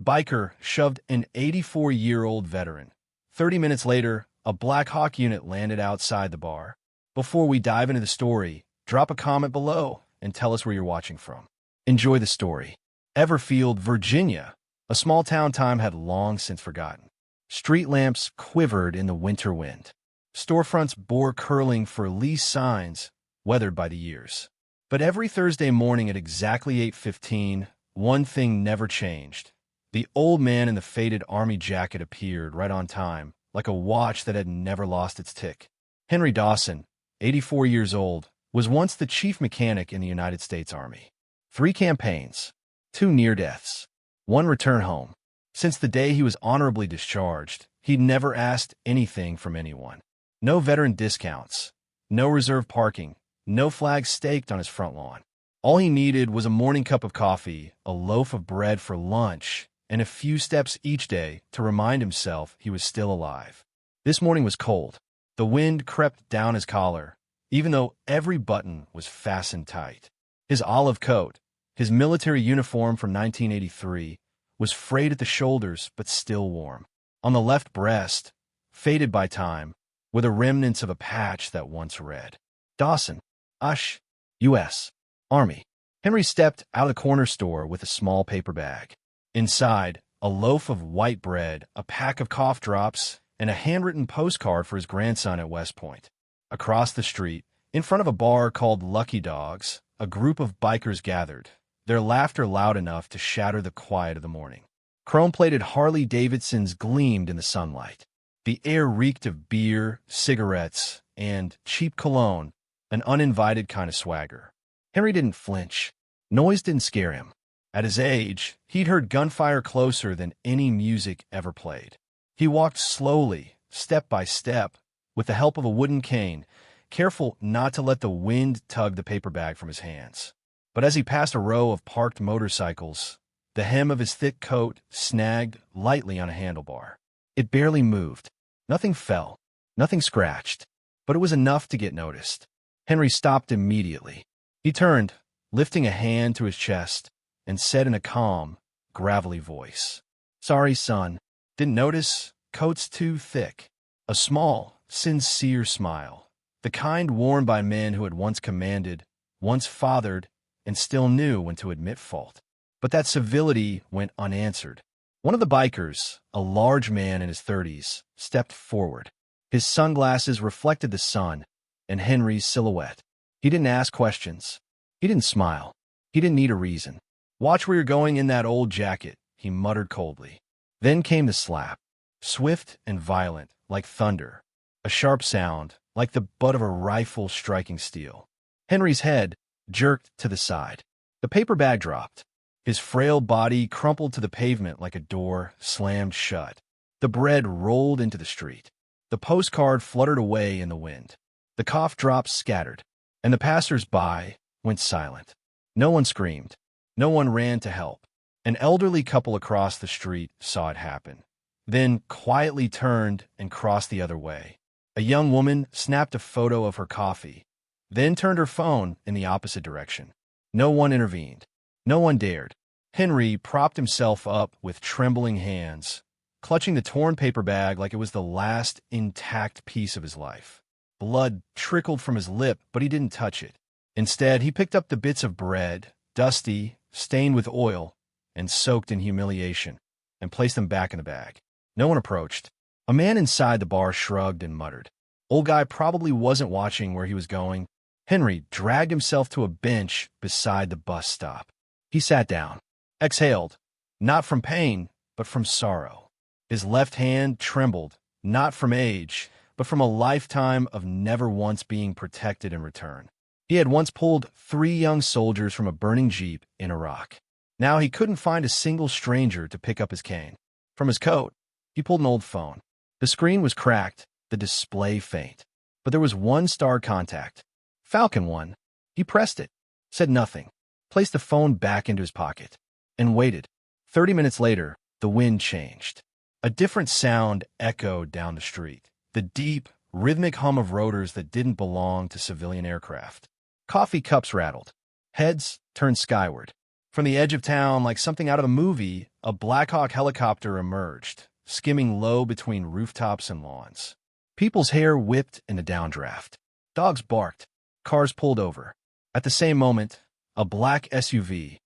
Biker shoved an 84-year-old veteran. 30 minutes later, a Black Hawk unit landed outside the bar. Before we dive into the story, drop a comment below and tell us where you're watching from. Enjoy the story. Everfield, Virginia, a small town time had long since forgotten. Street lamps quivered in the winter wind. Storefronts bore curling for lease signs, weathered by the years. But every Thursday morning at exactly 8:15, one thing never changed. The old man in the faded army jacket appeared right on time, like a watch that had never lost its tick. Henry Dawson, 84 years old, was once the chief mechanic in the United States Army. 3 campaigns, 2 near deaths, 1 return home. Since the day he was honorably discharged, he'd never asked anything from anyone. No veteran discounts, no reserve parking, no flags staked on his front lawn. All he needed was a morning cup of coffee, a loaf of bread for lunch, and a few steps each day to remind himself he was still alive. This morning was cold. The wind crept down his collar, even though every button was fastened tight. His olive coat, his military uniform from 1983, was frayed at the shoulders but still warm. On the left breast, faded by time, were the remnants of a patch that once read, Dawson, Ush, U.S. Army. Henry stepped out of the corner store with a small paper bag. Inside, a loaf of white bread, a pack of cough drops, and a handwritten postcard for his grandson at West Point. Across the street, in front of a bar called Lucky Dogs, a group of bikers gathered, their laughter loud enough to shatter the quiet of the morning. Chrome-plated Harley-Davidsons gleamed in the sunlight. The air reeked of beer, cigarettes, and cheap cologne, an uninvited kind of swagger. Henry didn't flinch. Noise didn't scare him. At his age, he'd heard gunfire closer than any music ever played. He walked slowly, step by step, with the help of a wooden cane, careful not to let the wind tug the paper bag from his hands. But as he passed a row of parked motorcycles, the hem of his thick coat snagged lightly on a handlebar. It barely moved. Nothing fell, nothing scratched, but it was enough to get noticed. Henry stopped immediately. He turned, lifting a hand to his chest, and said in a calm, gravelly voice, "Sorry, son. Didn't notice. Coat's too thick." A small, sincere smile, the kind worn by men who had once commanded, once fathered, and still knew when to admit fault. But that civility went unanswered. One of the bikers, a large man in his 30s, stepped forward. His sunglasses reflected the sun and Henry's silhouette. He didn't ask questions. He didn't smile. He didn't need a reason. "Watch where you're going in that old jacket," he muttered coldly. Then came the slap, swift and violent, like thunder, a sharp sound, like the butt of a rifle striking steel. Henry's head jerked to the side. The paper bag dropped. His frail body crumpled to the pavement like a door slammed shut. The bread rolled into the street. The postcard fluttered away in the wind. The cough drops scattered, and the passers-by went silent. No one screamed. No one ran to help. An elderly couple across the street saw it happen, then quietly turned and crossed the other way. A young woman snapped a photo of her coffee, then turned her phone in the opposite direction. No one intervened. No one dared. Henry propped himself up with trembling hands, clutching the torn paper bag like it was the last intact piece of his life. Blood trickled from his lip, but he didn't touch it. Instead, he picked up the bits of bread, dusty, stained with oil, and soaked in humiliation, and placed them back in the bag. No one approached. A man inside the bar shrugged and muttered. Old guy probably wasn't watching where he was going. Henry dragged himself to a bench beside the bus stop. He sat down, exhaled, not from pain, but from sorrow. His left hand trembled, not from age, but from a lifetime of never once being protected in return. He had once pulled 3 young soldiers from a burning jeep in Iraq. Now he couldn't find a single stranger to pick up his cane. From his coat, he pulled an old phone. The screen was cracked, the display faint. But there was one star contact. Falcon 1. He pressed it, said nothing, placed the phone back into his pocket, and waited. 30 minutes later, the wind changed. A different sound echoed down the street. The deep, rhythmic hum of rotors that didn't belong to civilian aircraft. Coffee cups rattled. Heads turned skyward. From the edge of town, like something out of a movie, a Black Hawk helicopter emerged, skimming low between rooftops and lawns. People's hair whipped in a downdraft. Dogs barked. Cars pulled over. At the same moment, a black SUV,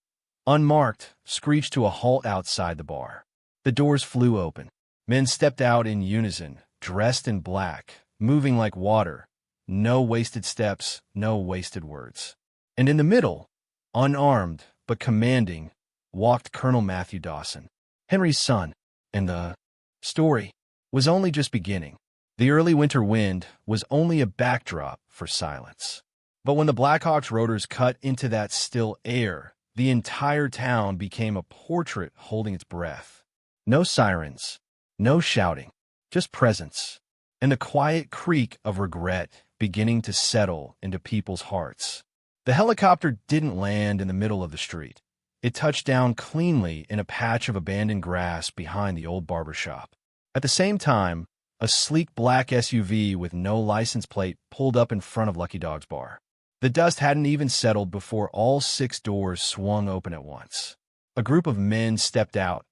unmarked, screeched to a halt outside the bar. The doors flew open. Men stepped out in unison, dressed in black, moving like water. No wasted steps, no wasted words. And in the middle, unarmed but commanding, walked Colonel Matthew Dawson, Henry's son. And the story was only just beginning. The early winter wind was only a backdrop for silence. But when the Blackhawks' rotors cut into that still air, the entire town became a portrait holding its breath. No sirens, no shouting, just presence, and the quiet creak of regret beginning to settle into people's hearts. The helicopter didn't land in the middle of the street. It touched down cleanly in a patch of abandoned grass behind the old barber shop. At the same time, a sleek black SUV with no license plate pulled up in front of Lucky Dog's bar. The dust hadn't even settled before all 6 doors swung open at once. A group of men stepped out,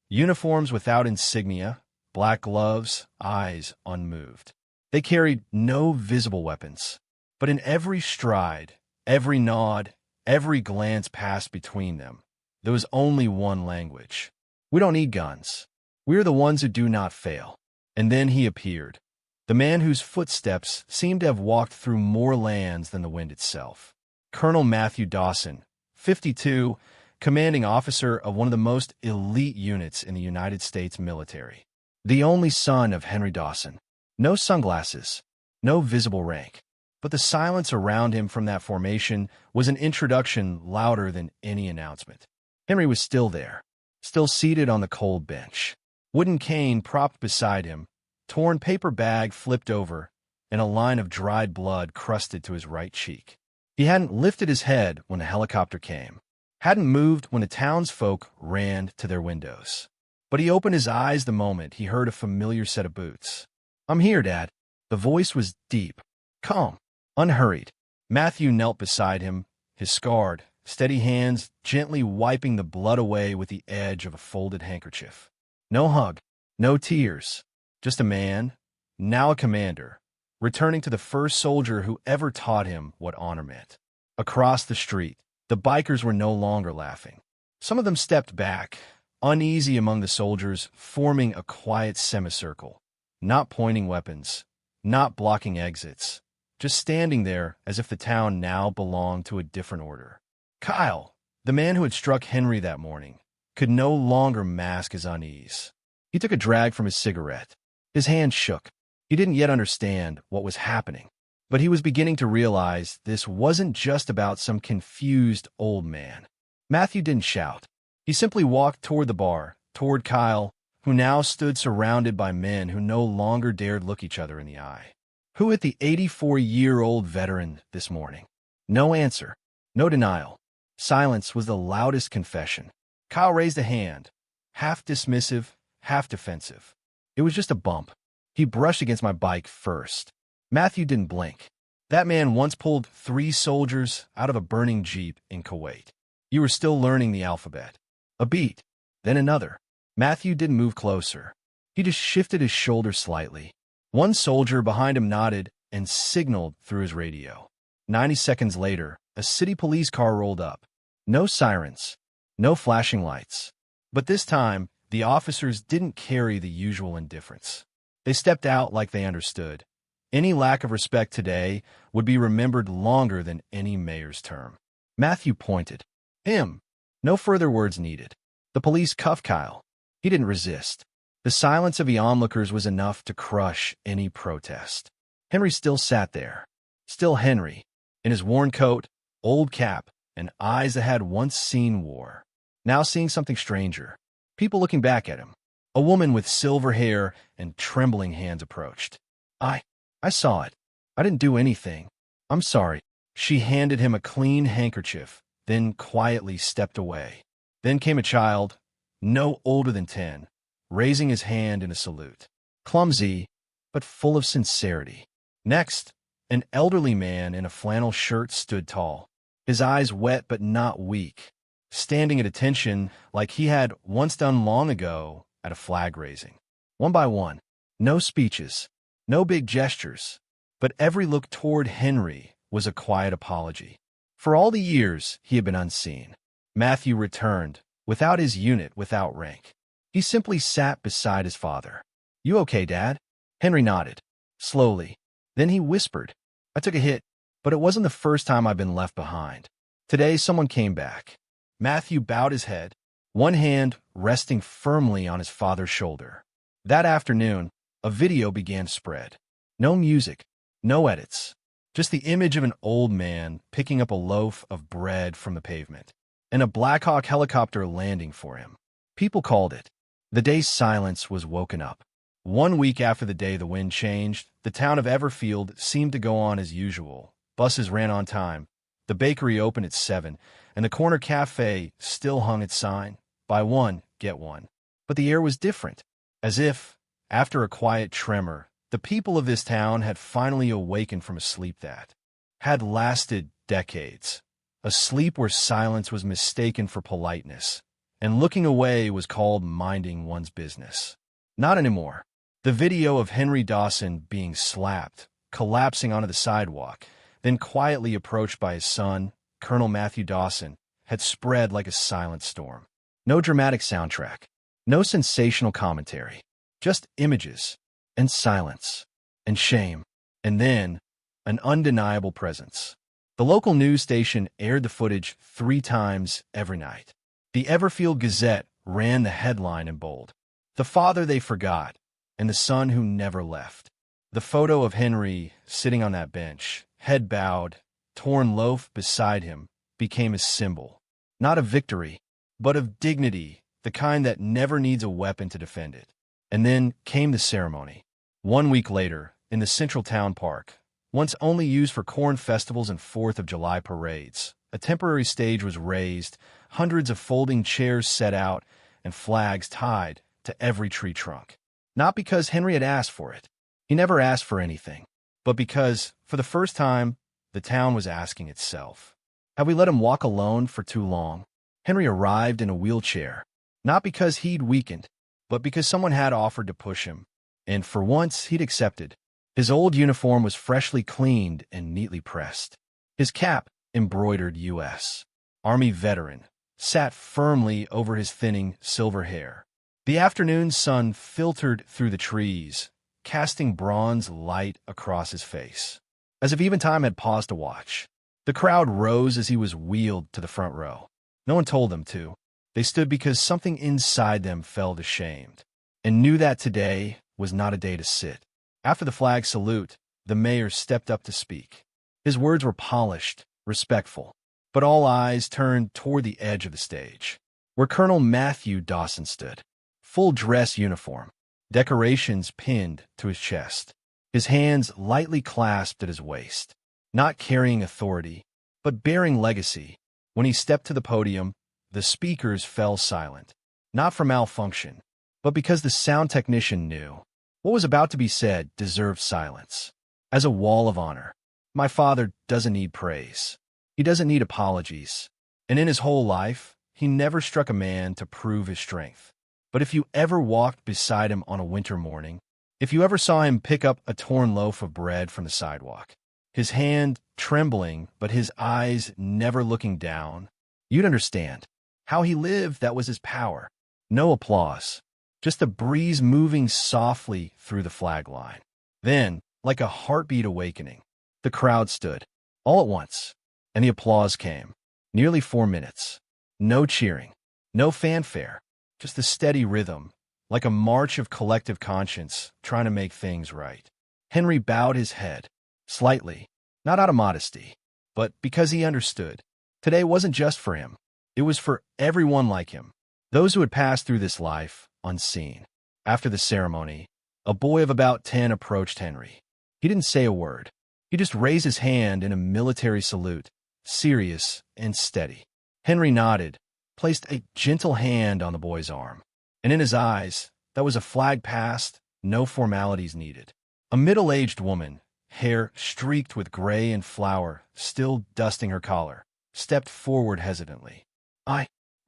uniforms without insignia, black gloves, eyes unmoved. They carried no visible weapons, but in every stride, every nod, every glance passed between them, there was only one language. We don't need guns. We're the ones who do not fail. And then he appeared, the man whose footsteps seemed to have walked through more lands than the wind itself. Colonel Matthew Dawson, 52, commanding officer of one of the most elite units in the United States military. The only son of Henry Dawson. No sunglasses, no visible rank. But the silence around him from that formation was an introduction louder than any announcement. Henry was still there, still seated on the cold bench. Wooden cane propped beside him, torn paper bag flipped over, and a line of dried blood crusted to his right cheek. He hadn't lifted his head when the helicopter came, hadn't moved when the townsfolk ran to their windows. But he opened his eyes the moment he heard a familiar set of boots. "I'm here, Dad." The voice was deep, calm, unhurried. Matthew knelt beside him, his scarred, steady hands gently wiping the blood away with the edge of a folded handkerchief. No hug, no tears, just a man, now a commander, returning to the first soldier who ever taught him what honor meant. Across the street, the bikers were no longer laughing. Some of them stepped back, uneasy among the soldiers, forming a quiet semicircle, not pointing weapons, not blocking exits, just standing there as if the town now belonged to a different order. Kyle, the man who had struck Henry that morning, could no longer mask his unease. He took a drag from his cigarette. His hand shook. He didn't yet understand what was happening, but he was beginning to realize this wasn't just about some confused old man. Matthew didn't shout. He simply walked toward the bar, toward Kyle, who now stood surrounded by men who no longer dared look each other in the eye. Who hit the 84-year-old veteran this morning? No answer. No denial. Silence was the loudest confession. Kyle raised a hand, half dismissive, half defensive. It was just a bump. He brushed against my bike first. Matthew didn't blink. That man once pulled 3 soldiers out of a burning jeep in Kuwait. You were still learning the alphabet. A beat, then another. Matthew didn't move closer. He just shifted his shoulder slightly. One soldier behind him nodded and signaled through his radio. 90 seconds later, a city police car rolled up. No sirens, no flashing lights. But this time, the officers didn't carry the usual indifference. They stepped out like they understood. Any lack of respect today would be remembered longer than any mayor's term. Matthew pointed. Him. No further words needed. The police cuffed Kyle. He didn't resist. The silence of the onlookers was enough to crush any protest. Henry still sat there. Still Henry, in his worn coat, old cap, and eyes that had once seen war. Now seeing something stranger. People looking back at him. A woman with silver hair and trembling hands approached. I saw it. I didn't do anything. I'm sorry. She handed him a clean handkerchief, then quietly stepped away. Then came a child, no older than 10, raising his hand in a salute. Clumsy, but full of sincerity. Next, an elderly man in a flannel shirt stood tall, his eyes wet but not weak, standing at attention like he had once done long ago at a flag raising. One by one, no speeches, no big gestures, but every look toward Henry was a quiet apology. For all the years he had been unseen, Matthew returned, without his unit, without rank. He simply sat beside his father. "You okay, Dad?" Henry nodded, slowly. Then he whispered, "I took a hit, but it wasn't the first time I've been left behind. Today someone came back." Matthew bowed his head, one hand resting firmly on his father's shoulder. That afternoon, a video began to spread. No music, no edits, just the image of an old man picking up a loaf of bread from the pavement, and a Black Hawk helicopter landing for him. People called it. The day's silence was woken up. 1 week after the day the wind changed, the town of Everfield seemed to go on as usual. Buses ran on time, the bakery opened at 7, and the corner cafe still hung its sign, "Buy one, get one." But the air was different. As if, after a quiet tremor, the people of this town had finally awakened from a sleep that had lasted decades. A sleep where silence was mistaken for politeness, and looking away was called minding one's business. Not anymore. The video of Henry Dawson being slapped, collapsing onto the sidewalk, then quietly approached by his son, Colonel Matthew Dawson, had spread like a silent storm. No dramatic soundtrack, no sensational commentary, just images, and silence, and shame, and then an undeniable presence. The local news station aired the footage 3 times every night. The Everfield Gazette ran the headline in bold: "The father they forgot, and the son who never left." The photo of Henry sitting on that bench, head bowed, torn loaf beside him, became a symbol, not of victory, but of dignity, the kind that never needs a weapon to defend it. And then came the ceremony. 1 week later, in the Central Town Park, once only used for corn festivals and 4th of July parades, a temporary stage was raised, hundreds of folding chairs set out, and flags tied to every tree trunk. Not because Henry had asked for it. He never asked for anything. But because, for the first time, the town was asking itself, have we let him walk alone for too long? Henry arrived in a wheelchair, not because he'd weakened, but because someone had offered to push him. And for once, he'd accepted. His old uniform was freshly cleaned and neatly pressed. His cap, embroidered U.S. Army veteran, sat firmly over his thinning silver hair. The afternoon sun filtered through the trees, casting bronze light across his face, as if even time had paused to watch. The crowd rose as he was wheeled to the front row. No one told them to. They stood because something inside them felt ashamed, and knew that today was not a day to sit. After the flag salute, the mayor stepped up to speak. His words were polished, respectful, but all eyes turned toward the edge of the stage, where Colonel Matthew Dawson stood. Full dress uniform, decorations pinned to his chest, his hands lightly clasped at his waist, not carrying authority, but bearing legacy. When he stepped to the podium, the speakers fell silent, not for malfunction, but because the sound technician knew what was about to be said deserved silence. As a wall of honor, my father doesn't need praise. He doesn't need apologies. And in his whole life, he never struck a man to prove his strength. But if you ever walked beside him on a winter morning, if you ever saw him pick up a torn loaf of bread from the sidewalk, his hand trembling but his eyes never looking down, you'd understand. How he lived, that was his power. No applause, just a breeze moving softly through the flag line. Then, like a heartbeat awakening, the crowd stood, all at once, and the applause came. Nearly 4 minutes. No cheering, no fanfare, just a steady rhythm, like a march of collective conscience trying to make things right. Henry bowed his head, slightly, not out of modesty, but because he understood. Today wasn't just for him. It was for everyone like him, those who had passed through this life unseen. After the ceremony, a boy of about 10 approached Henry. He didn't say a word. He just raised his hand in a military salute, serious and steady. Henry nodded, placed a gentle hand on the boy's arm, and in his eyes, that was a flag passed, no formalities needed. A middle-aged woman, hair streaked with gray and flour, still dusting her collar, stepped forward hesitantly.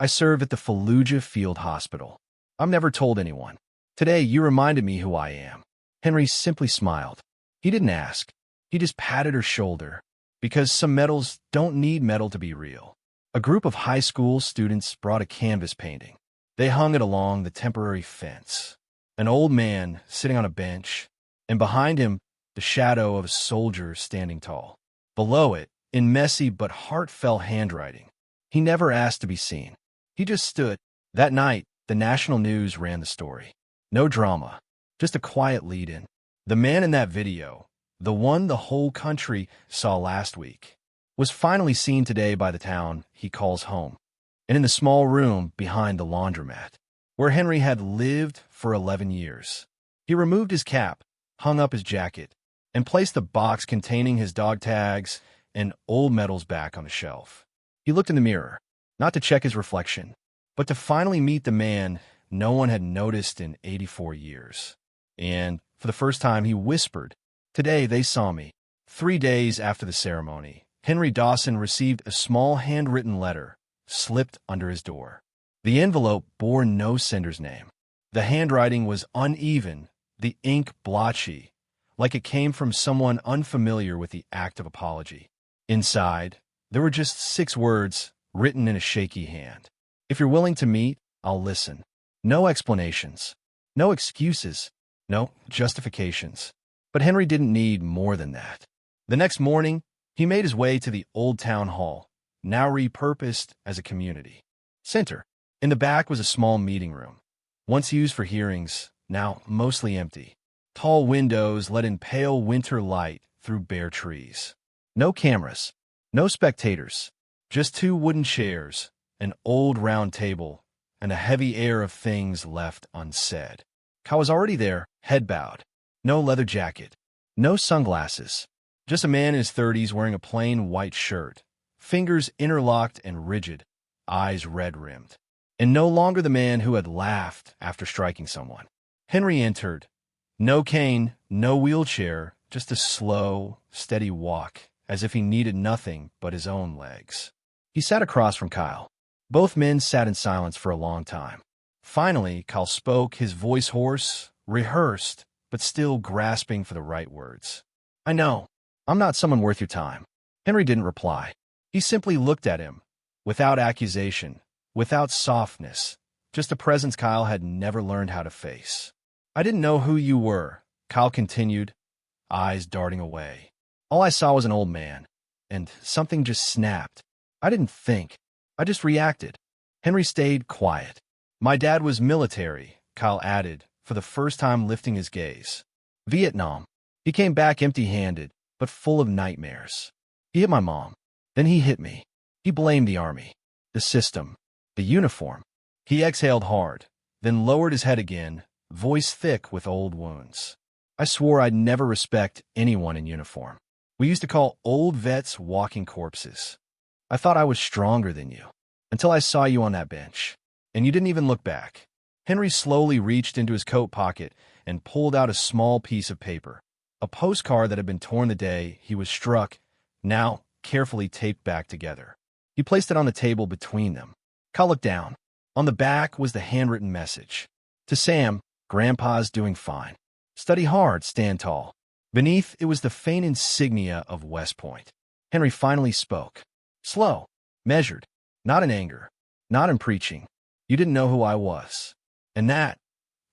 I serve at the Fallujah Field Hospital. I've never told anyone. Today, you reminded me who I am. Henry simply smiled. He didn't ask. He just patted her shoulder. Because some medals don't need metal to be real. A group of high school students brought a canvas painting. They hung it along the temporary fence. An old man sitting on a bench, and behind him, the shadow of a soldier standing tall. Below it, in messy but heartfelt handwriting, he never asked to be seen. He just stood. That night, the national news ran the story. No drama, just a quiet lead-in. The man in that video, the one the whole country saw last week, was finally seen today by the town he calls home, and in the small room behind the laundromat, where Henry had lived for 11 years. He removed his cap, hung up his jacket, and placed the box containing his dog tags and old medals back on the shelf. He looked in the mirror, not to check his reflection, but to finally meet the man no one had noticed in 84 years. And for the first time, he whispered, "Today they saw me." 3 days after the ceremony, Henry Dawson received a small handwritten letter slipped under his door. The envelope bore no sender's name. The handwriting was uneven, the ink blotchy, like it came from someone unfamiliar with the act of apology. Inside, there were just 6 words written in a shaky hand. "If you're willing to meet, I'll listen." No explanations, no excuses, no justifications. But Henry didn't need more than that. The next morning, he made his way to the old town hall, now repurposed as a community center. In the back was a small meeting room, once used for hearings, now mostly empty. Tall windows let in pale winter light through bare trees. No cameras, no spectators, just 2 wooden chairs, an old round table, and a heavy air of things left unsaid. Kyle was already there, head bowed. No leather jacket, no sunglasses, just a man in his 30s wearing a plain white shirt, fingers interlocked and rigid, eyes red-rimmed. And no longer the man who had laughed after striking someone. Henry entered. No cane, no wheelchair, just a slow, steady walk, as if he needed nothing but his own legs. He sat across from Kyle. Both men sat in silence for a long time. Finally, Kyle spoke, his voice hoarse, rehearsed, but still grasping for the right words. "I know. I'm not someone worth your time." Henry didn't reply. He simply looked at him, without accusation, without softness, just a presence Kyle had never learned how to face. "I didn't know who you were," Kyle continued, eyes darting away. "All I saw was an old man, and something just snapped. I didn't think. I just reacted." Henry stayed quiet. "My dad was military," Kyle added, for the first time lifting his gaze. "Vietnam. He came back empty-handed, but full of nightmares. He hit my mom. Then he hit me. He blamed the army, the system, the uniform." He exhaled hard, then lowered his head again, voice thick with old wounds. "I swore I'd never respect anyone in uniform. We used to call old vets walking corpses. I thought I was stronger than you, until I saw you on that bench. And you didn't even look back." Henry slowly reached into his coat pocket and pulled out a small piece of paper, a postcard that had been torn the day he was struck, now carefully taped back together. He placed it on the table between them. Kyle looked down. On the back was the handwritten message. "To Sam, Grandpa's doing fine. Study hard, stand tall." Beneath it was the faint insignia of West Point. Henry finally spoke. Slow, measured, not in anger, not in preaching. "You didn't know who I was. And that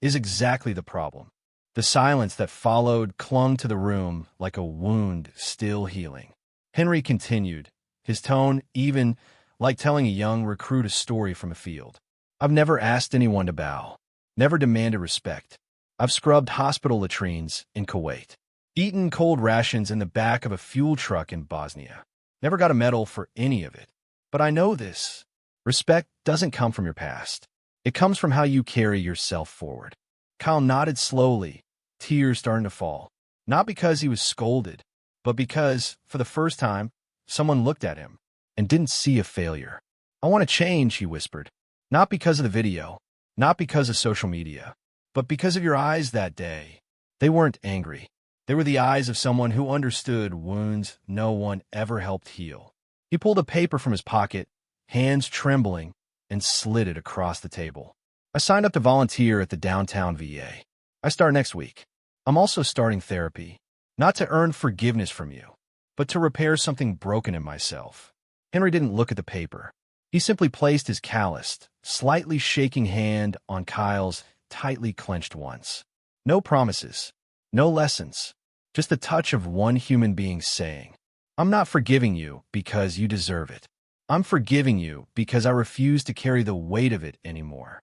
is exactly the problem." The silence that followed clung to the room like a wound still healing. Henry continued, his tone even like telling a young recruit a story from a field. "I've never asked anyone to bow, never demanded respect. I've scrubbed hospital latrines in Kuwait, eaten cold rations in the back of a fuel truck in Bosnia. Never got a medal for any of it. But I know this. Respect doesn't come from your past. It comes from how you carry yourself forward." Kyle nodded slowly, tears starting to fall. Not because he was scolded, but because, for the first time, someone looked at him and didn't see a failure. "I want to change," he whispered. "Not because of the video, not because of social media, but because of your eyes that day." They weren't angry. They were the eyes of someone who understood wounds no one ever helped heal. He pulled a paper from his pocket, hands trembling, and slid it across the table. I signed up to volunteer at the downtown VA. I start next week. I'm also starting therapy, not to earn forgiveness from you, but to repair something broken in myself. Henry didn't look at the paper. He simply placed his calloused, slightly shaking hand on Kyle's tightly clenched ones. No promises, no lessons, just the touch of one human being saying, "I'm not forgiving you because you deserve it. I'm forgiving you because I refuse to carry the weight of it anymore."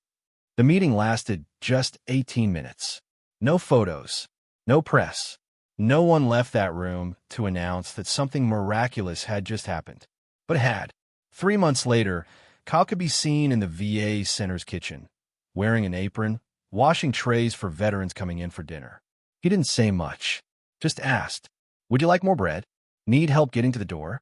The meeting lasted just 18 minutes. No photos, no press. No one left that room to announce that something miraculous had just happened. But it had. 3 months later, Kyle could be seen in the VA Center's kitchen, wearing an apron, washing trays for veterans coming in for dinner. He didn't say much, just asked, "Would you like more bread? Need help getting to the door?"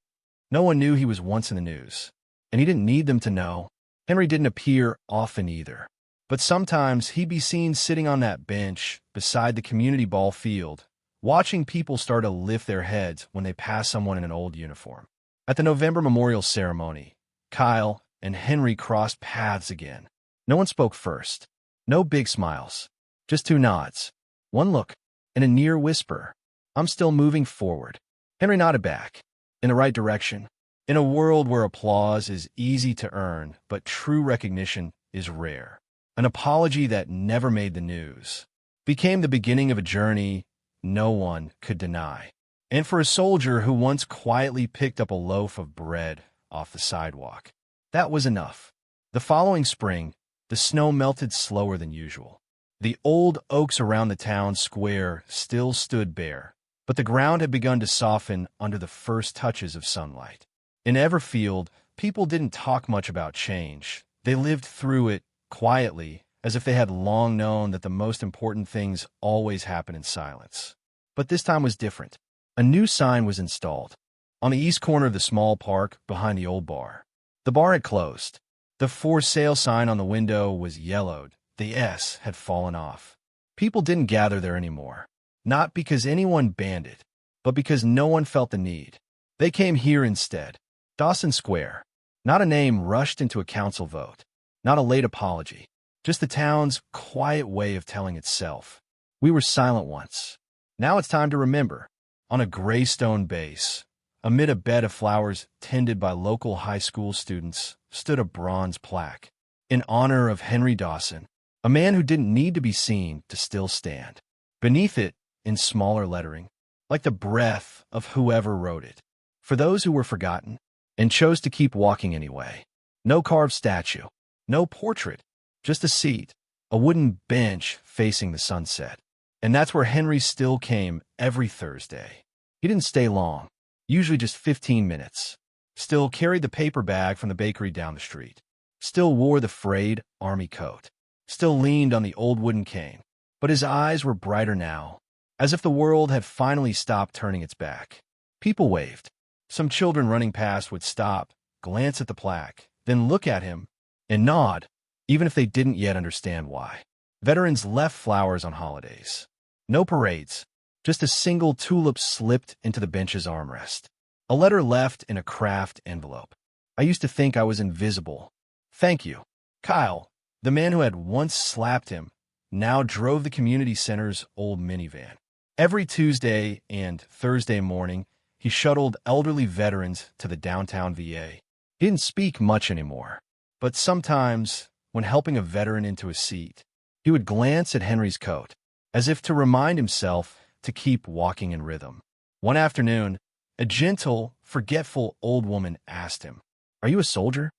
No one knew he was once in the news, and he didn't need them to know. Henry didn't appear often either, but sometimes he'd be seen sitting on that bench beside the community ball field, watching people start to lift their heads when they pass someone in an old uniform. At the November memorial ceremony, Kyle and Henry crossed paths again. No one spoke first. No big smiles. Just two nods. One look, and a near whisper. "I'm still moving forward." Henry nodded back. In the right direction. In a world where applause is easy to earn, but true recognition is rare. An apology that never made the news became the beginning of a journey no one could deny. And for a soldier who once quietly picked up a loaf of bread off the sidewalk, that was enough. The following spring, the snow melted slower than usual. The old oaks around the town square still stood bare, but the ground had begun to soften under the first touches of sunlight. In Everfield, people didn't talk much about change. They lived through it quietly, as if they had long known that the most important things always happen in silence. But this time was different. A new sign was installed on the east corner of the small park behind the old bar. The bar had closed. The for sale sign on the window was yellowed. The S had fallen off. People didn't gather there anymore, not because anyone banned it, but because no one felt the need. They came here instead. Dawson Square. Not a name rushed into a council vote, not a late apology, just the town's quiet way of telling itself. We were silent once. Now it's time to remember. On a gray stone base, amid a bed of flowers tended by local high school students, stood a bronze plaque in honor of Henry Dawson, a man who didn't need to be seen to still stand. Beneath it, in smaller lettering, like the breath of whoever wrote it, for those who were forgotten and chose to keep walking anyway. No carved statue, no portrait, just a seat, a wooden bench facing the sunset. And that's where Henry still came every Thursday. He didn't stay long, usually just 15 minutes. Still carried the paper bag from the bakery down the street. Still wore the frayed army coat. Still leaned on the old wooden cane. But his eyes were brighter now, as if the world had finally stopped turning its back. People waved. Some children running past would stop, glance at the plaque, then look at him and nod, even if they didn't yet understand why. Veterans left flowers on holidays. No parades, just a single tulip slipped into the bench's armrest. A letter left in a craft envelope. "I used to think I was invisible. Thank you." Kyle, the man who had once slapped him, now drove the community center's old minivan. Every Tuesday and Thursday morning, he shuttled elderly veterans to the downtown VA. He didn't speak much anymore, but sometimes, when helping a veteran into a seat, he would glance at Henry's coat, as if to remind himself to keep walking in rhythm. One afternoon, a gentle, forgetful old woman asked him, "Are you a soldier?"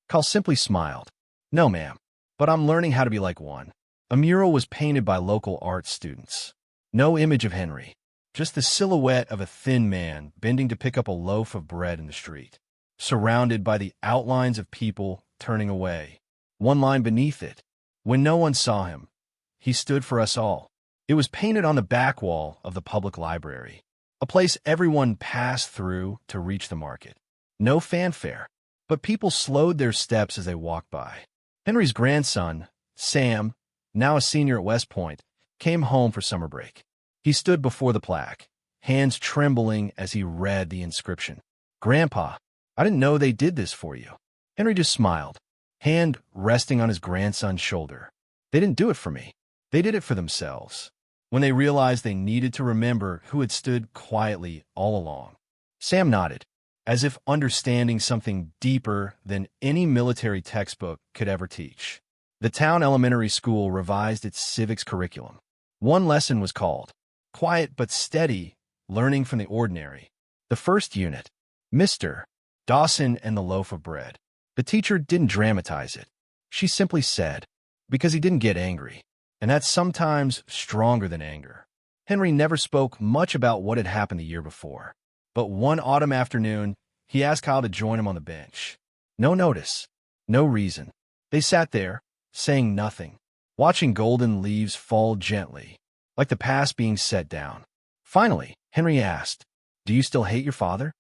Kyle simply smiled. "No, ma'am, but I'm learning how to be like one." A mural was painted by local art students. No image of Henry, just the silhouette of a thin man bending to pick up a loaf of bread in the street, surrounded by the outlines of people turning away. One line beneath it, "When no one saw him, he stood for us all." It was painted on the back wall of the public library, a place everyone passed through to reach the market. No fanfare, but people slowed their steps as they walked by. Henry's grandson, Sam, now a senior at West Point, came home for summer break. He stood before the plaque, hands trembling as he read the inscription. "Grandpa, I didn't know they did this for you." Henry just smiled. hand resting on his grandson's shoulder. They didn't do it for me. They did it for themselves. When they realized they needed to remember who had stood quietly all along. Sam nodded, as if understanding something deeper than any military textbook could ever teach. The town elementary school revised its civics curriculum. One lesson was called Quiet but Steady, Learning from the Ordinary. The first unit, Mr. Dawson and the Loaf of Bread. The teacher didn't dramatize it. She simply said, because he didn't get angry. And that's sometimes stronger than anger. Henry never spoke much about what had happened the year before. But one autumn afternoon, he asked Kyle to join him on the bench. No notice, no reason. They sat there, saying nothing, watching golden leaves fall gently, like the past being set down. Finally, Henry asked, "Do you still hate your father?"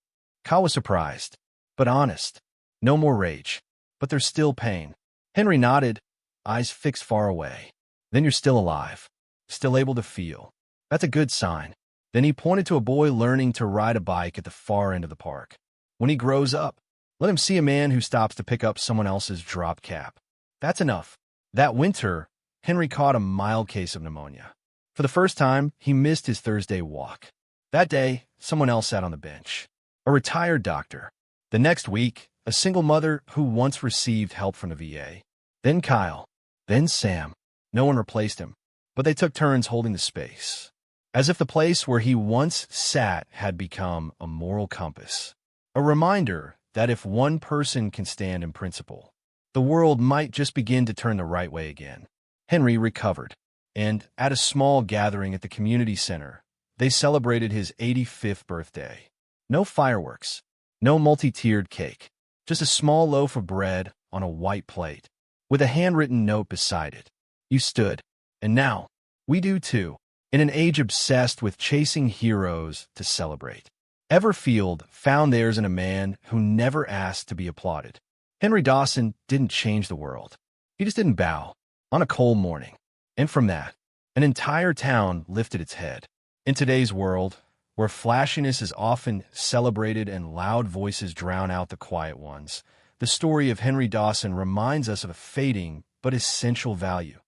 Kyle was surprised, but honest. No more rage, but there's still pain. Henry nodded, eyes fixed far away. Then you're still alive, still able to feel. That's a good sign. Then he pointed to a boy learning to ride a bike at the far end of the park. When he grows up, let him see a man who stops to pick up someone else's drop cap. That's enough. That winter, Henry caught a mild case of pneumonia. For the first time, he missed his Thursday walk. That day, someone else sat on the bench. A retired doctor. The next week, a single mother who once received help from the VA. Then Kyle. Then Sam. No one replaced him, but they took turns holding the space, as if the place where he once sat had become a moral compass. A reminder that if one person can stand in principle, the world might just begin to turn the right way again. Henry recovered, and at a small gathering at the community center, they celebrated his 85th birthday. No fireworks, no multi-tiered cake, just a small loaf of bread on a white plate, with a handwritten note beside it. You stood, and now, we do too, in an age obsessed with chasing heroes to celebrate. Everfield found theirs in a man who never asked to be applauded. Henry Dawson didn't change the world. He just didn't bow on a cold morning. And from that, an entire town lifted its head. In today's world, where flashiness is often celebrated and loud voices drown out the quiet ones, the story of Henry Dawson reminds us of a fading but essential value,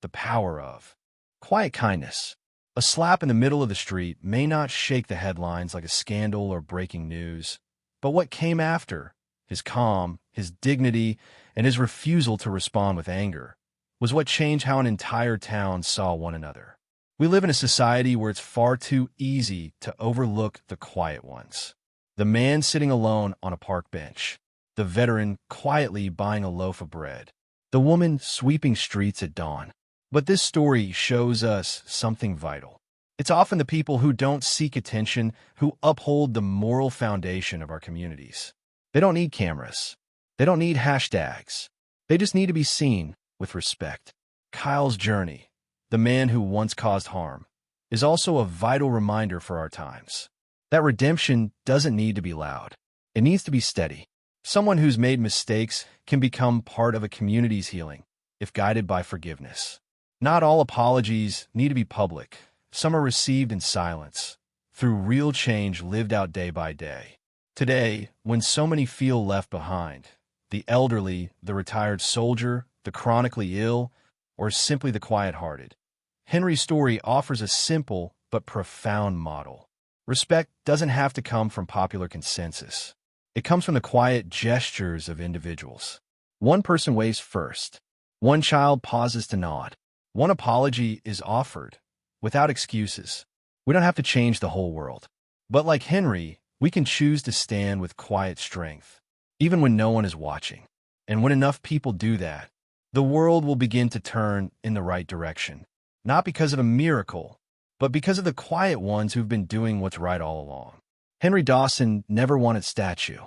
the power of quiet kindness. A slap in the middle of the street may not shake the headlines like a scandal or breaking news, but what came after, his calm, his dignity, and his refusal to respond with anger, was what changed how an entire town saw one another. We live in a society where it's far too easy to overlook the quiet ones. The man sitting alone on a park bench, the veteran quietly buying a loaf of bread, the woman sweeping streets at dawn. But this story shows us something vital. It's often the people who don't seek attention who uphold the moral foundation of our communities. They don't need cameras. They don't need hashtags. They just need to be seen with respect. Kyle's journey, the man who once caused harm, is also a vital reminder for our times. That redemption doesn't need to be loud. It needs to be steady. Someone who's made mistakes can become part of a community's healing if guided by forgiveness. Not all apologies need to be public. Some are received in silence, through real change lived out day by day. Today, when so many feel left behind, the elderly, the retired soldier, the chronically ill, or simply the quiet-hearted, Henry's story offers a simple but profound model. Respect doesn't have to come from popular consensus. It comes from the quiet gestures of individuals. One person waves first. One child pauses to nod. One apology is offered, without excuses. We don't have to change the whole world. But like Henry, we can choose to stand with quiet strength, even when no one is watching. And when enough people do that, the world will begin to turn in the right direction. Not because of a miracle, but because of the quiet ones who've been doing what's right all along. Henry Dawson never wanted statue.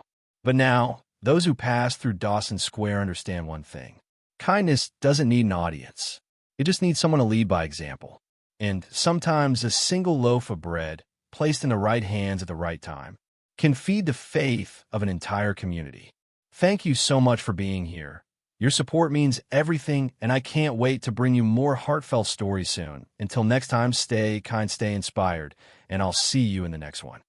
But now, those who pass through Dawson Square understand one thing. Kindness doesn't need an audience. It just needs someone to lead by example. And sometimes a single loaf of bread, placed in the right hands at the right time, can feed the faith of an entire community. Thank you so much for being here. Your support means everything, and I can't wait to bring you more heartfelt stories soon. Until next time, stay kind, stay inspired, and I'll see you in the next one.